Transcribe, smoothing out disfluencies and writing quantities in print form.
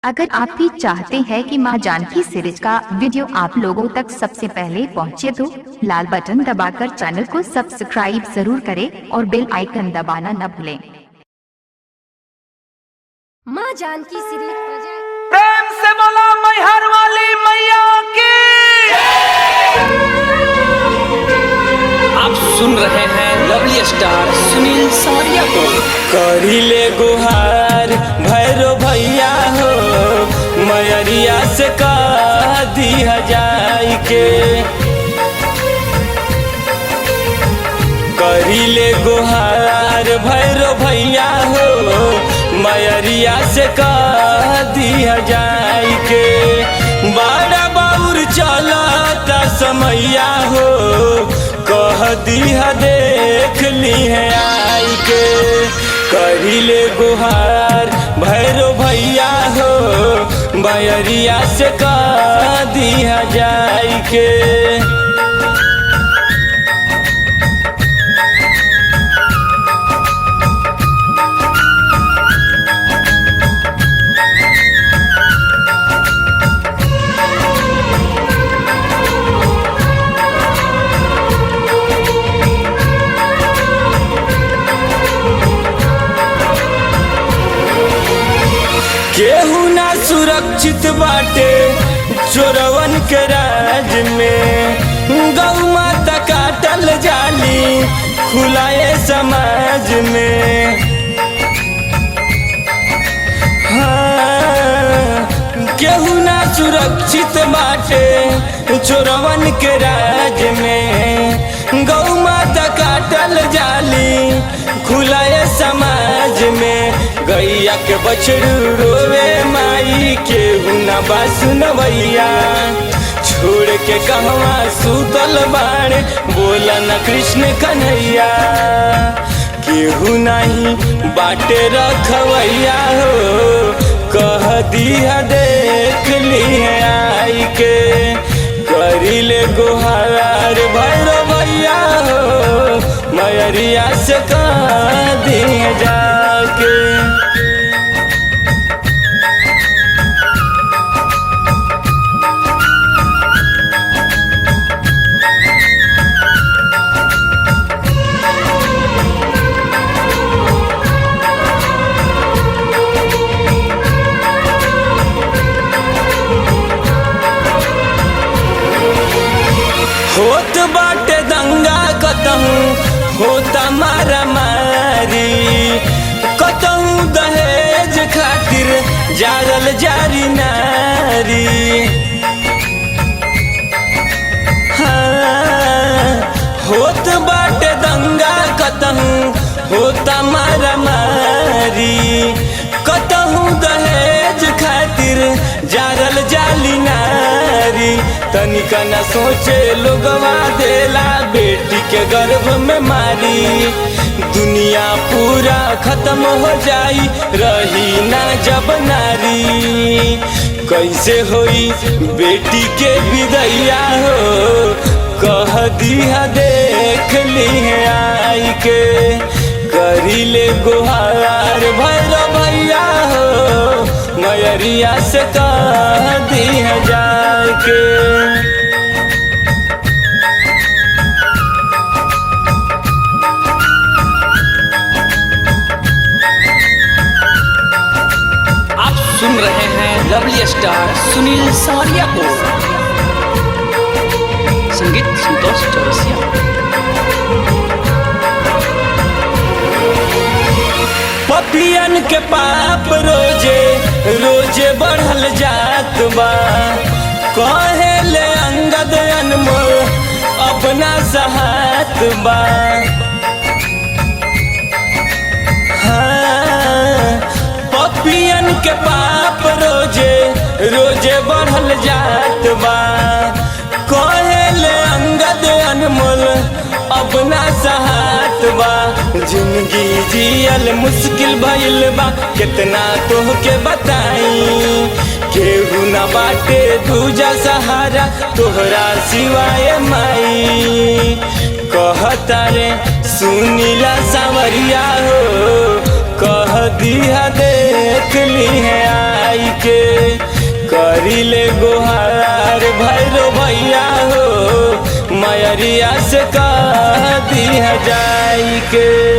अगर आप भी चाहते हैं कि मां जानकी सीरीज का वीडियो आप लोगों तक सबसे पहले पहुंचे तो लाल बटन दबाकर चैनल को सब्सक्राइब जरूर करें और बेल आइकन दबाना न भूलें। मां जानकी सीरीज प्रोजेक्ट। प्रेम से बोला मैहर वाली मैया की। आप सुन रहे हैं लवली स्टार सुनील सौरिया को। करिले गुहार भैरो भैया हो, मयरिया से कह दिया जाई के। करिले गुहार भैरो भैया हो, मयरिया से कह दिया जाई के। बड़ा बाउर चलता समैया हो, कह दिया देख ली है आई के। करिले गुहार भैरो भैया हो, मयरिया से कह दिया जाई के। केहू ना सुरक्षित बाटे चोरवन के राज में। गौ माता काटल जाली खुलाए समाज में। हाँ, केहू ना सुरक्षित बाटे चोरवन के राज में। गौ माता काटल जाली खुलाए समाज में। गैया के बछड़ू रोवे माई, केहू ना बासुनवैया। छोड़ के कहवा सूतल बाण, बोला न कृष्ण कन्हैया। केहू नहीं बाटे रखवैया हो, कह दिया देख ली है आई के। करिले गुहार भैरो भैया हो, मयरिया से कह दिया जाके। होत बाटे दंगा कतहूँ, होता मारा मारी। कतहूँ दहेज खातिर जारल जारी नारी। हाँ, होत बाटे दंगा कतहूँ, होता मारा मारी। कतहूँ दहेज खातिर जारल जाली नारी। तनिका न सोचे लोगवा देला बेटी के गर्भ में मारी। दुनिया पूरा खत्म हो जाई रही ना जब नारी। कैसे होई बेटी के विदैया हो, कह दिया देख ली है आई के। करिले गुहार भैरो भैया हो, मयरिया से कह दिया जाके। आप सुन रहे हैं लवली स्टार सुनील सौरिया को। संगीत संतोष चौरसिया। पपियन के पाप रोजे रोजे बढ़ल जात बा। कहेले अंगद अनमोल अपना सहात बा। हाँ, पपियन के पाप रोजे रोजे बढ़ल जात बा। कहेले अंगद अनमोल अपना सहात बा। जिंदगी जियल मुश्किल भइल बा, कितना तोहके बताई। केहू न बाटे दूजा सहारा तोहरा सिवाय माई। कहता रे सुनीला सावरिया हो, कह दिया देख ली है आई के। करी ले गोहार भैरो भैया हो, मयरिया से कह दिया जाई के।